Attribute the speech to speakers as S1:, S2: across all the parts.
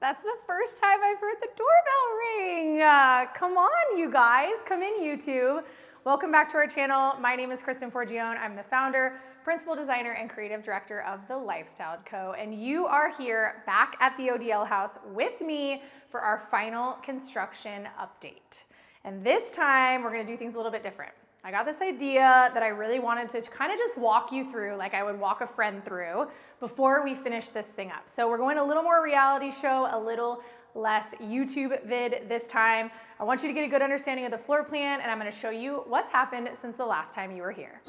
S1: That's the first time I've heard the doorbell ring. Come on, you guys. Come in, YouTube. Welcome back to our channel. My name is Kristen Forgione. I'm the founder, principal designer, and creative director of THELIFESTYLEDCO. And you are here back at the ODL house with me for our final construction update. And this time, we're gonna do things a little bit different. I got this idea that I really wanted to kind of just walk you through, like I would walk a friend through before we finish this thing up. So we're going a little more reality show, a little less YouTube vid this time. I want you to get a good understanding of the floor plan, and I'm going to show you what's happened since the last time you were here.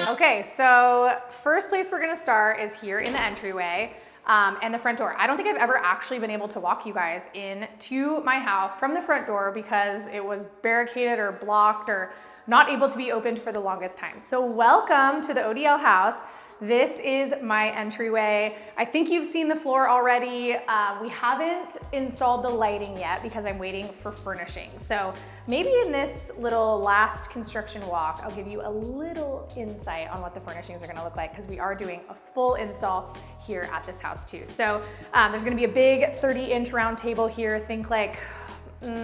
S1: Okay, so first place we're gonna start is here in the entryway and the front door. I don't think I've ever actually been able to walk you guys into my house from the front door because it was barricaded or blocked or not able to be opened for the longest time. So welcome to the ODL house. This is my entryway. I think you've seen the floor already. We haven't installed the lighting yet because I'm waiting for furnishing. So maybe in this little last construction walk, I'll give you a little insight on what the furnishings are gonna look like because we are doing a full install here at this house too. So there's gonna be a big 30-inch round table here. Think like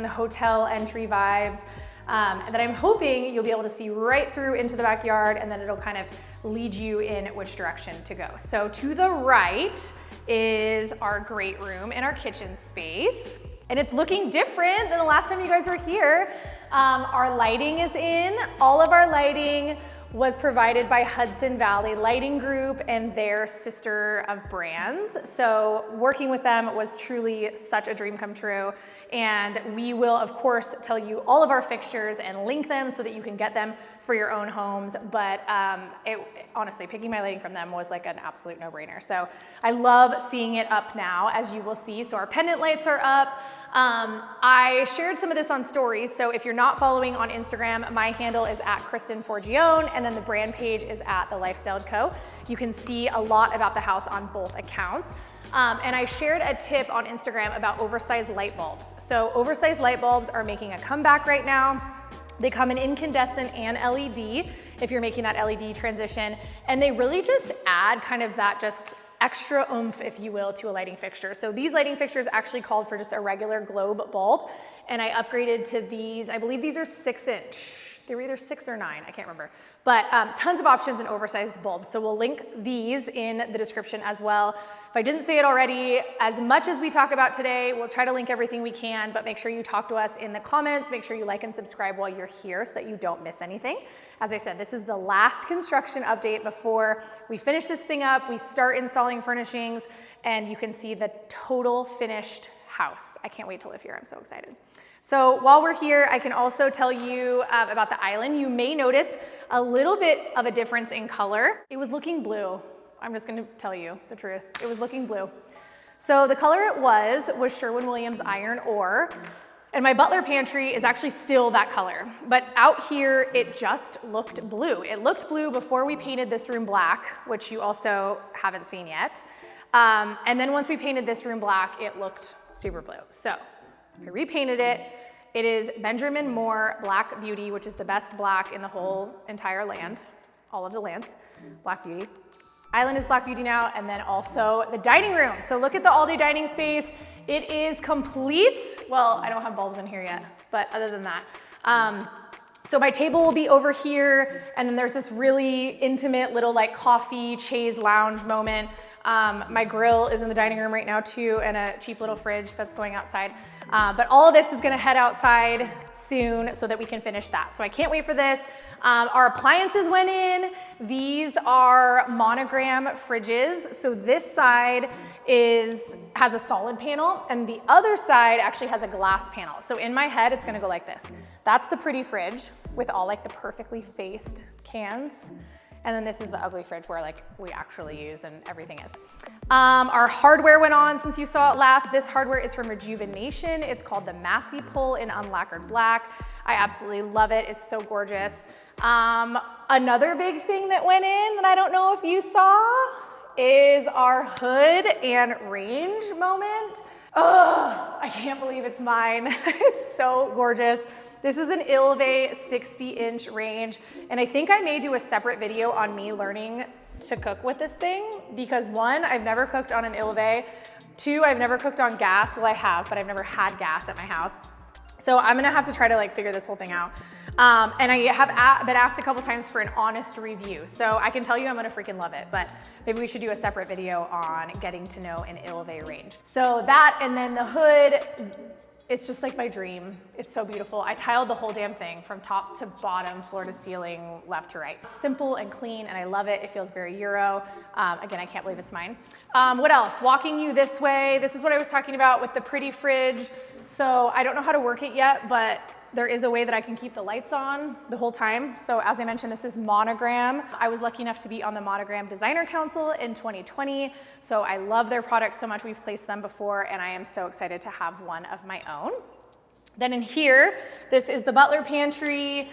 S1: hotel entry vibes. That I'm hoping you'll be able to see right through into the backyard, and then it'll kind of lead you in which direction to go. So to the right is our great room and our kitchen space. And it's looking different than the last time you guys were here. Our lighting is in. All of our lighting was provided by Hudson Valley Lighting Group and their sister of brands. So working with them was truly such a dream come true. And we will, of course, tell you all of our fixtures and link them so that you can get them for your own homes. But honestly, picking my lighting from them was like an absolute no-brainer. So I love seeing it up now, as you will see. So our pendant lights are up. I shared some of this on stories. So if you're not following on Instagram, my handle is @KristenForgione, and then the brand page is @TheLifestyledCo. You can see a lot about the house on both accounts. And I shared a tip on Instagram about oversized light bulbs. So oversized light bulbs are making a comeback right now. They come in incandescent and LED if you're making that LED transition. And they really just add kind of that just extra oomph, if you will, to a lighting fixture. So these lighting fixtures actually called for just a regular globe bulb. And I upgraded to these, I believe these are 6-inch. They were either 6 or 9, I can't remember. But tons of options in oversized bulbs. So we'll link these in the description as well. If I didn't say it already, as much as we talk about today, we'll try to link everything we can, but make sure you talk to us in the comments. Make sure you like and subscribe while you're here so that you don't miss anything. As I said, this is the last construction update before we finish this thing up, we start installing furnishings, and you can see the total finished house. I can't wait to live here, I'm so excited. So while we're here, I can also tell you about the island. You may notice a little bit of a difference in color. It was looking blue. I'm just gonna tell you the truth. It was looking blue. So the color it was Sherwin iron ore. And my butler pantry is actually still that color. But out here, it just looked blue. It looked blue before we painted this room black, which you also haven't seen yet. And then once we painted this room black, it looked super blue. So I repainted it. It is Benjamin Moore Black Beauty, which is the best black in the whole entire land, all of the lands, Black Beauty. Island is Black Beauty now, and then also the dining room. So look at the all-day dining space. It is complete. Well, I don't have bulbs in here yet, but other than that. So my table will be over here, and then there's this really intimate little like coffee chaise lounge moment. My grill is in the dining room right now too, and a cheap little fridge that's going outside. But all of this is gonna head outside soon so that we can finish that. So I can't wait for this. Our appliances went in. These are Monogram fridges. So this side has a solid panel, and the other side actually has a glass panel. So in my head, it's gonna go like this. That's the pretty fridge with all like the perfectly faced cans. And then this is the ugly fridge where like we actually use and everything is. Our hardware went on since you saw it last. This hardware is from Rejuvenation. It's called the Massey pull in Unlacquered black. I absolutely love it. It's so gorgeous. Another big thing that went in that I don't know if you saw is our hood and range moment. Oh, I can't believe it's mine. It's so gorgeous. This is an Ilve 60-inch range, and I think I may do a separate video on me learning to cook with this thing, because one, I've never cooked on an Ilve. Two, I've never cooked on gas. Well, I have, but I've never had gas at my house. So I'm gonna have to try to like figure this whole thing out. And I have been asked a couple times for an honest review. So I can tell you I'm gonna freaking love it, but maybe we should do a separate video on getting to know an Ilve range. So that, and then the hood, it's just like my dream. It's so beautiful. I tiled the whole damn thing from top to bottom, floor to ceiling, left to right. It's simple and clean, and I love it. It feels very Euro. Again, I can't believe it's mine. What else? Walking you this way. This is what I was talking about with the pretty fridge. So I don't know how to work it yet, but there is a way that I can keep the lights on the whole time. So as I mentioned, this is Monogram. I was lucky enough to be on the Monogram Designer Council in 2020. So I love their products so much. We've placed them before, and I am so excited to have one of my own. Then in here, this is the Butler Pantry.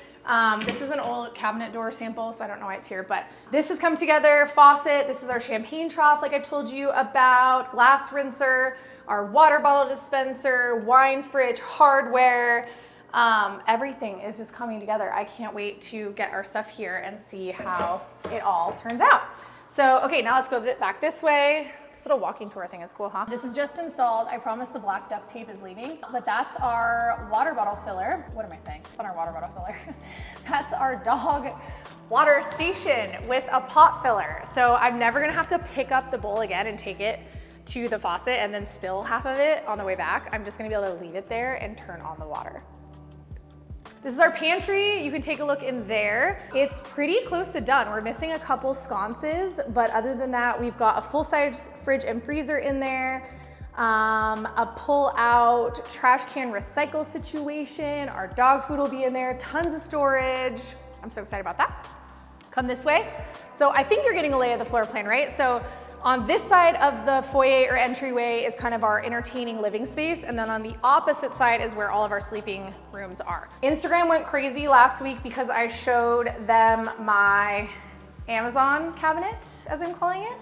S1: This is an old cabinet door sample, so I don't know why it's here, but this has come together. Faucet, this is our champagne trough like I told you about, glass rinser, our water bottle dispenser, wine fridge, hardware, everything is just coming together. I can't wait to get our stuff here and see how it all turns out. So, okay, now let's go back this way. This little walking tour thing is cool, huh? This is just installed. I promise the black duct tape is leaving, but that's our water bottle filler. What am I saying? It's on our water bottle filler. That's our dog water station with a pot filler. So I'm never gonna have to pick up the bowl again and take it to the faucet and then spill half of it on the way back. I'm just gonna be able to leave it there and turn on the water. This is our pantry. You can take a look in there. It's pretty close to done. We're missing a couple sconces, but other than that, we've got a full-size fridge and freezer in there, a pull-out trash can recycle situation. Our dog food will be in there, tons of storage. I'm so excited about that. Come this way. So I think you're getting a lay of the floor plan, right? So on this side of the foyer or entryway is kind of our entertaining living space, and then on the opposite side is where all of our sleeping rooms are. Instagram went crazy last week because I showed them my Amazon cabinet, as I'm calling it.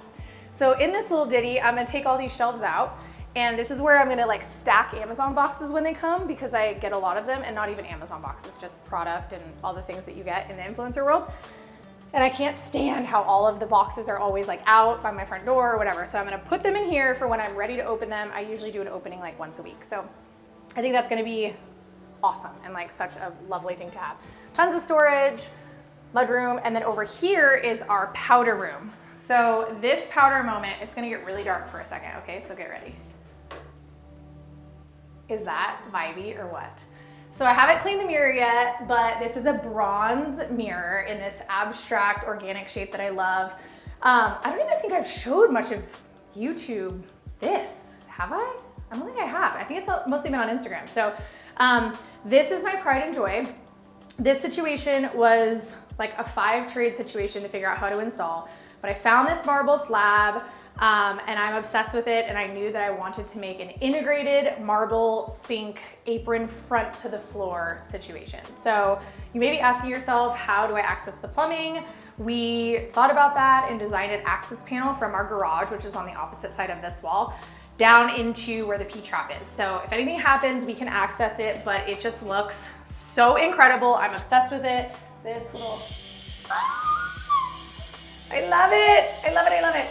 S1: So in this little ditty, I'm gonna take all these shelves out, and this is where I'm gonna like stack Amazon boxes when they come, because I get a lot of them, and not even Amazon boxes, just product and all the things that you get in the influencer world. And I can't stand how all of the boxes are always like out by my front door or whatever. So I'm gonna put them in here for when I'm ready to open them. I usually do an opening like once a week. So I think that's gonna be awesome and like such a lovely thing to have. Tons of storage, mudroom, and then over here is our powder room. So this powder moment, it's gonna get really dark for a second, okay? So get ready. Is that vibey or what? So I haven't cleaned the mirror yet, but this is a bronze mirror in this abstract organic shape that I love. I don't even think I've showed much of YouTube this, have I? I don't think I have. I think it's mostly been on Instagram. So this is my pride and joy. This situation was like a 5-trade situation to figure out how to install, but I found this marble slab, and I'm obsessed with it, and I knew that I wanted to make an integrated marble sink apron front to the floor situation. So you may be asking yourself, how do I access the plumbing? We thought about that and designed an access panel from our garage, which is on the opposite side of this wall, down into where the P-trap is. So if anything happens, we can access it, but it just looks so incredible. I'm obsessed with it. This little, I love it. I love it, I love it.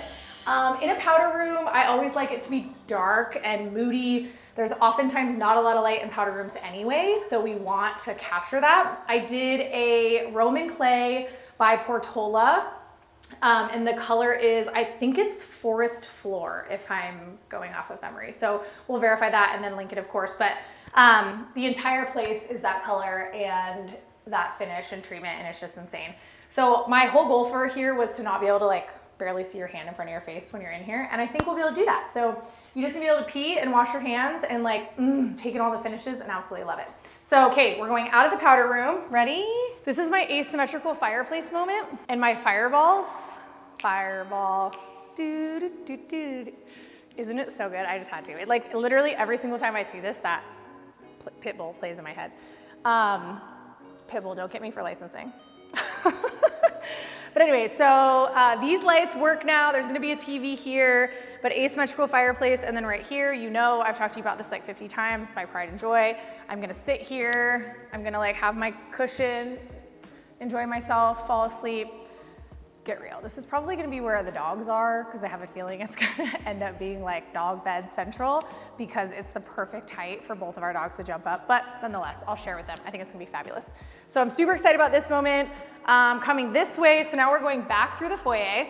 S1: In a powder room, I always like it to be dark and moody. There's oftentimes not a lot of light in powder rooms anyway, so we want to capture that. I did a Roman clay by Portola, and the color is, I think it's Forest Floor, if I'm going off of memory. So we'll verify that and then link it, of course. But the entire place is that color and that finish and treatment, and it's just insane. So my whole goal for here was to not be able to like barely see your hand in front of your face when you're in here, and I think we'll be able to do that. So you just need to be able to pee and wash your hands and like take in all the finishes and absolutely love it. So okay, we're going out of the powder room. Ready? This is my asymmetrical fireplace moment, and my fireball, isn't it so good? I just had to. It like literally every single time I see this, that Pitbull plays in my head. Pitbull, don't get me for licensing. But anyway, so these lights work now. There's gonna be a TV here, but asymmetrical fireplace. And then right here, you know, I've talked to you about this like 50 times. It's my pride and joy. I'm gonna sit here. I'm gonna like have my cushion, enjoy myself, fall asleep. Get real. This is probably gonna be where the dogs are because I have a feeling it's gonna end up being like dog bed central because it's the perfect height for both of our dogs to jump up. But nonetheless, I'll share with them. I think it's gonna be fabulous. So I'm super excited about this moment. Coming this way, so now we're going back through the foyer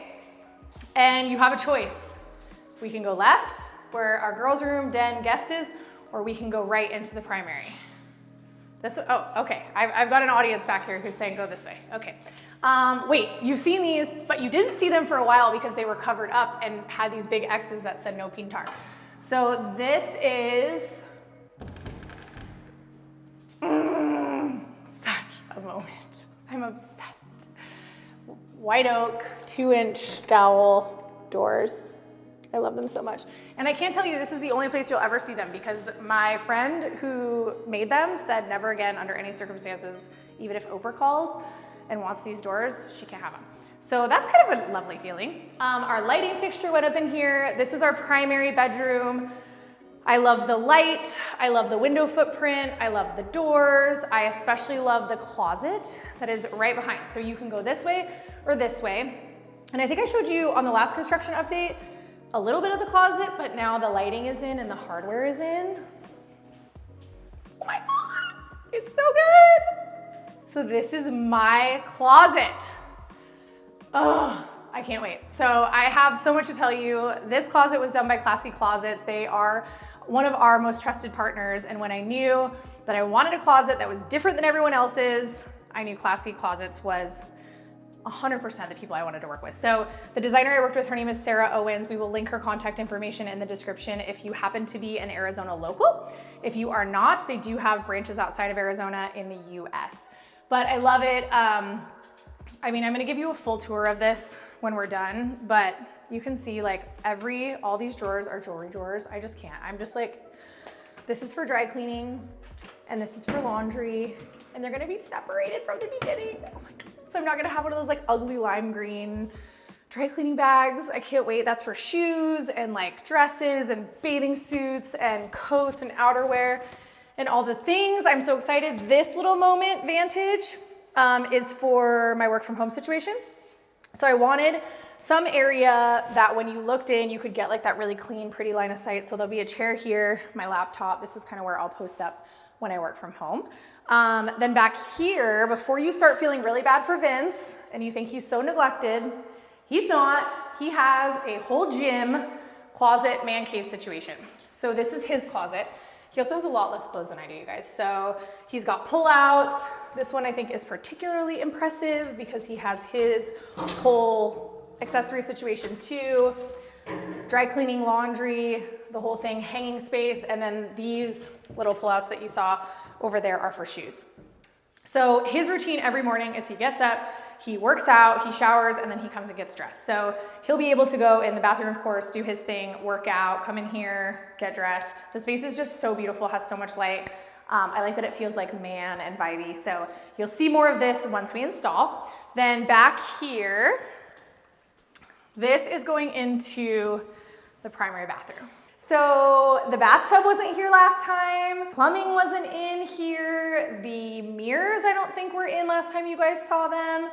S1: and you have a choice. We can go left where our girls' room, den, guest is, or we can go right into the primary. Oh, okay. I've got an audience back here who's saying go this way. Okay. Wait, you've seen these, but you didn't see them for a while because they were covered up and had these big X's that said no pintar. So this is such a moment. I'm obsessed. White oak, 2-inch dowel doors. I love them so much. And I can't tell you, this is the only place you'll ever see them because my friend who made them said never again under any circumstances, even if Oprah calls and wants these doors, she can't have them. So that's kind of a lovely feeling. Our lighting fixture went up in here. This is our primary bedroom. I love the light. I love the window footprint. I love the doors. I especially love the closet that is right behind. So you can go this way or this way. And I think I showed you on the last construction update a little bit of the closet, but now the lighting is in and the hardware is in. Oh my God, it's so good. So this is my closet. Oh, I can't wait. So I have so much to tell you. This closet was done by Classy Closets. They are one of our most trusted partners. And when I knew that I wanted a closet that was different than everyone else's, I knew Classy Closets was 100% the people I wanted to work with. So the designer I worked with, her name is Sarah Owens. We will link her contact information in the description if you happen to be an Arizona local. If you are not, they do have branches outside of Arizona in the US. But I love it. I mean, I'm gonna give you a full tour of this when we're done, but you can see like all these drawers are jewelry drawers. I just can't. I'm just like, this is for dry cleaning and this is for laundry and they're gonna be separated from the beginning. Oh my God. So I'm not gonna have one of those like ugly lime green dry cleaning bags. I can't wait. That's for shoes and like dresses and bathing suits and coats and outerwear and all the things. I'm so excited. This little moment vantage is for my work from home situation. So I wanted some area that when you looked in, you could get like that really clean, pretty line of sight. So there'll be a chair here, my laptop. This is kind of where I'll post up when I work from home. Then back here, before you start feeling really bad for Vince and you think he's so neglected, he's not. He has a whole gym, closet, man cave situation. So this is his closet. He also has a lot less clothes than I do, you guys. So he's got pullouts. This one I think is particularly impressive because he has his whole accessory situation too. Dry cleaning, laundry, the whole thing, hanging space, and then these little pullouts that you saw over there are for shoes. So his routine every morning is he gets up, he works out, he showers, and then he comes and gets dressed. So he'll be able to go in the bathroom, of course, do his thing, work out, come in here, get dressed. The space is just so beautiful, has so much light. I like that it feels like man and vibey. So you'll see more of this once we install. Then back here, this is going into the primary bathroom. So the bathtub wasn't here last time. Plumbing wasn't in here. The mirrors I don't think were in last time you guys saw them.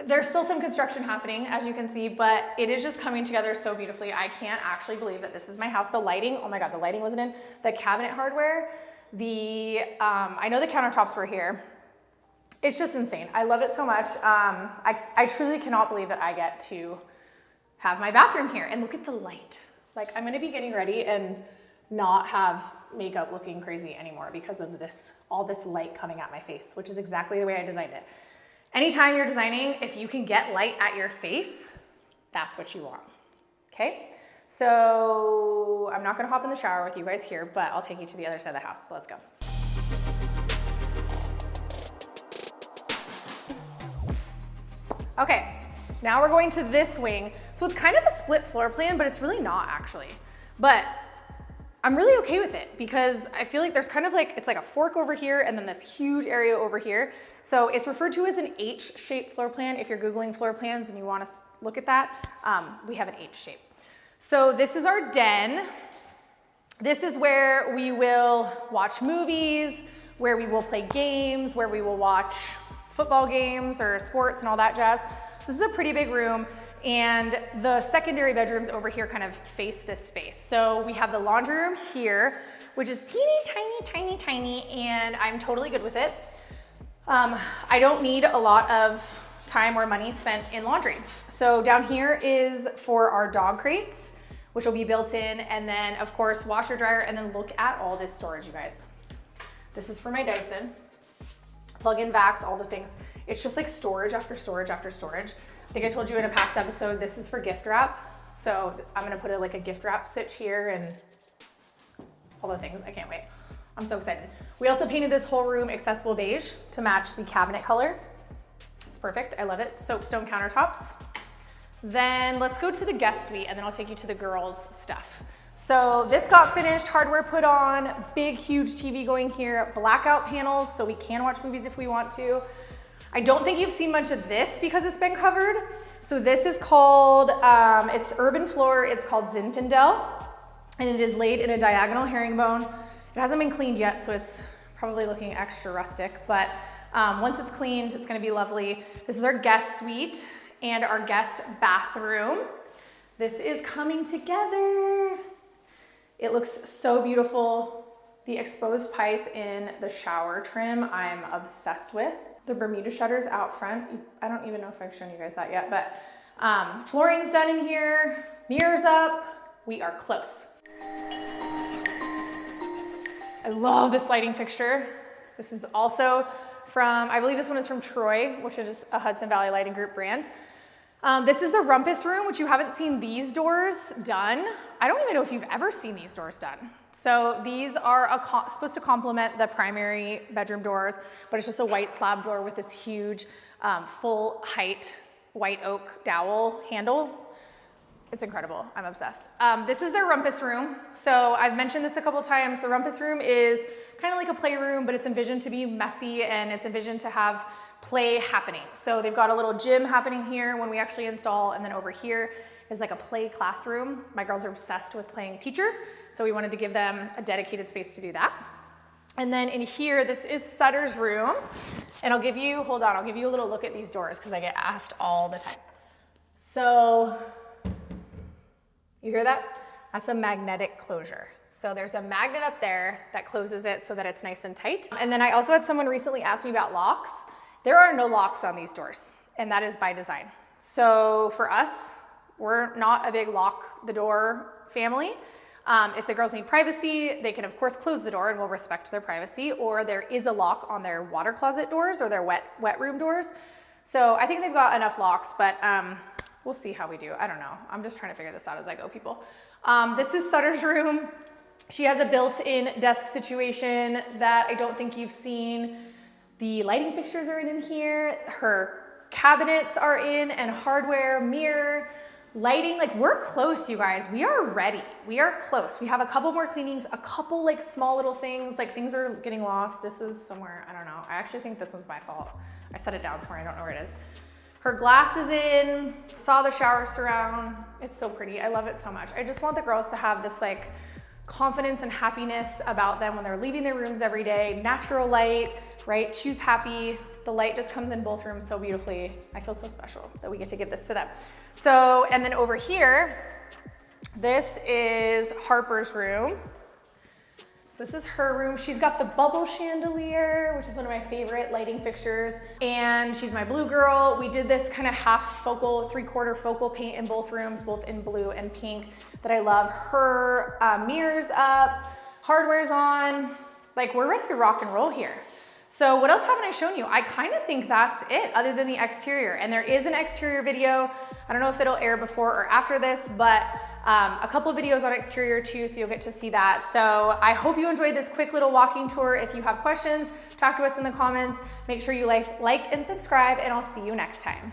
S1: There's still some construction happening, as you can see, but it is just coming together so beautifully. I can't actually believe that this is my house. The lighting, oh my God, the lighting wasn't in. The cabinet hardware, I know the countertops were here. It's just insane. I love it so much. I truly cannot believe that I get to have my bathroom here. And look at the light. Like, I'm gonna be getting ready and not have makeup looking crazy anymore because of all this light coming at my face, which is exactly the way I designed it. Anytime you're designing, if you can get light at your face, that's what you want, okay? So I'm not gonna hop in the shower with you guys here, but I'll take you to the other side of the house, so let's go. Okay, now we're going to this wing. So it's kind of a split floor plan, but it's really not actually. But I'm really okay with it because I feel like there's kind of like, it's like a fork over here and then this huge area over here. So it's referred to as an H-shaped floor plan. If you're Googling floor plans and you want to look at that, we have an H shape. So this is our den. This is where we will watch movies, where we will play games, where we will watch football games or sports and all that jazz. So this is a pretty big room. And the secondary bedrooms over here kind of face this space. So we have the laundry room here, which is teeny, tiny, tiny, tiny, and I'm totally good with it. I don't need a lot of time or money spent in laundry. So down here is for our dog crates, which will be built in, and then of course washer dryer, and then look at all this storage, you guys. This is for my Dyson, plug-in vacs, all the things. It's just like storage after storage after storage. I think I told you in a past episode, this is for gift wrap. So I'm gonna put like a gift wrap stitch here and all the things. I can't wait. I'm so excited. We also painted this whole room accessible beige to match the cabinet color. It's perfect, I love it. Soapstone countertops. Then let's go to the guest suite and then I'll take you to the girls' stuff. So this got finished, hardware put on, big, huge TV going here, blackout panels so we can watch movies if we want to. I don't think you've seen much of this because it's been covered. So this is called, it's urban floor, it's called Zinfandel, and it is laid in a diagonal herringbone. It hasn't been cleaned yet, so it's probably looking extra rustic, but once it's cleaned, it's gonna be lovely. This is our guest suite and our guest bathroom. This is coming together. It looks so beautiful. The exposed pipe in the shower trim, I'm obsessed with. The Bermuda shutters out front. I don't even know if I've shown you guys that yet, but flooring's done in here, mirrors up, we are close. I love this lighting fixture. This is also from, I believe this one is from Troy, which is a Hudson Valley Lighting Group brand. This is the rumpus room, which you haven't seen these doors done. I don't even know if you've ever seen these doors done. So these are supposed to complement the primary bedroom doors, but it's just a white slab door with this huge full height white oak dowel handle. It's incredible, I'm obsessed. This is their rumpus room. So I've mentioned this a couple times. The rumpus room is kind of like a playroom, but it's envisioned to be messy and it's envisioned to have play happening. So they've got a little gym happening here when we actually install, and then over here is like a play classroom. My girls are obsessed with playing teacher, so we wanted to give them a dedicated space to do that. And then in here, this is Sutter's room. And I'll give you a little look at these doors because I get asked all the time. So, you hear that? That's a magnetic closure. So there's a magnet up there that closes it so that it's nice and tight. And then I also had someone recently ask me about locks. There are no locks on these doors, and that is by design. So for us, we're not a big lock the door family. If the girls need privacy, they can of course close the door and we'll respect their privacy, or there is a lock on their water closet doors or their wet room doors. So I think they've got enough locks, but we'll see how we do. I don't know. I'm just trying to figure this out as I go, people. This is Sutter's room. She has a built-in desk situation that I don't think you've seen. The lighting fixtures are in here. Her cabinets are in, and hardware, mirror, lighting. Like, we're close, you guys. We are ready. We are close. We have a couple more cleanings, a couple like small little things, like things are getting lost. This is somewhere, I don't know. I actually think this one's my fault. I set it down somewhere, I don't know where it is. Her glass is in, saw the shower surround. It's so pretty, I love it so much. I just want the girls to have this like confidence and happiness about them when they're leaving their rooms every day. Natural light, right? Choose happy. The light just comes in both rooms so beautifully. I feel so special that we get to give this to them. So, and then over here, this is Harper's room. So this is her room. She's got the bubble chandelier, which is one of my favorite lighting fixtures. And she's my blue girl. We did this kind of half focal, 3/4 focal paint in both rooms, both in blue and pink, that I love. Her mirror's up, hardware's on. Like, we're ready to rock and roll here. So what else haven't I shown you? I kind of think that's it, other than the exterior. And there is an exterior video. I don't know if it'll air before or after this, but a couple videos on exterior too, so you'll get to see that. So I hope you enjoyed this quick little walking tour. If you have questions, talk to us in the comments. Make sure you like and subscribe, and I'll see you next time.